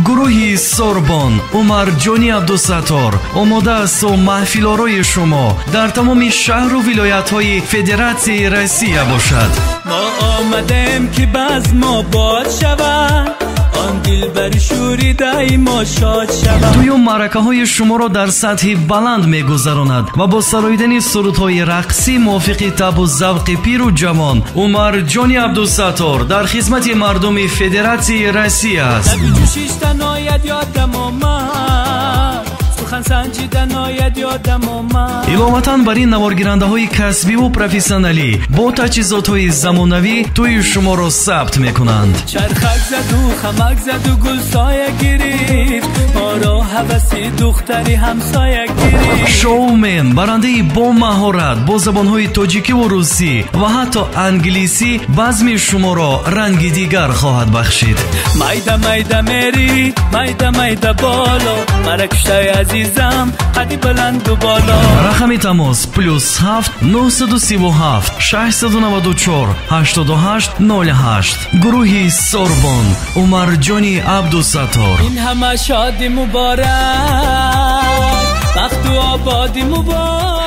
گروهی سوربن عمرجانی عبدالستار آماده است و محفل‌آرای شما در تمام شهر و ولایت‌های فدراسیون روسیه باشد. ما آمدیم که باز ما باد شود، آن دلبر شوریده ما شاد شود. دویم معرکه‌های شما را در سطح بلند می‌گذراند و با سراییدن سرودهای رقصی موافق طب و ذوق پیر و جوان عمرجانی عبدالستار در خدمت مردم فدراسیون روسیه است. الامتا بر این نوارگیرنده های کسبی و پروفسیونالی با تجهیزات های زمانوی توی شما را ثبت میکنند. چرخک زد و خمک زد و گل سایه گرفت، ما را هوسی دختری همسایه گرفت. شومن برنده با مهارت با زبان های تاجیکی و روسی و حتی انگلیسی بزم شما را رنگ دیگر خواهد بخشید. مایده مایده میری مایده مایده بالا، مرکشتای عزیزم قدی بلند و بالا. رقم تماس +7 937 694 88 08. گروهی سوربن عمرجانی عبدالستار. این همه شادی مبارک، وقت و آبادی مبارک.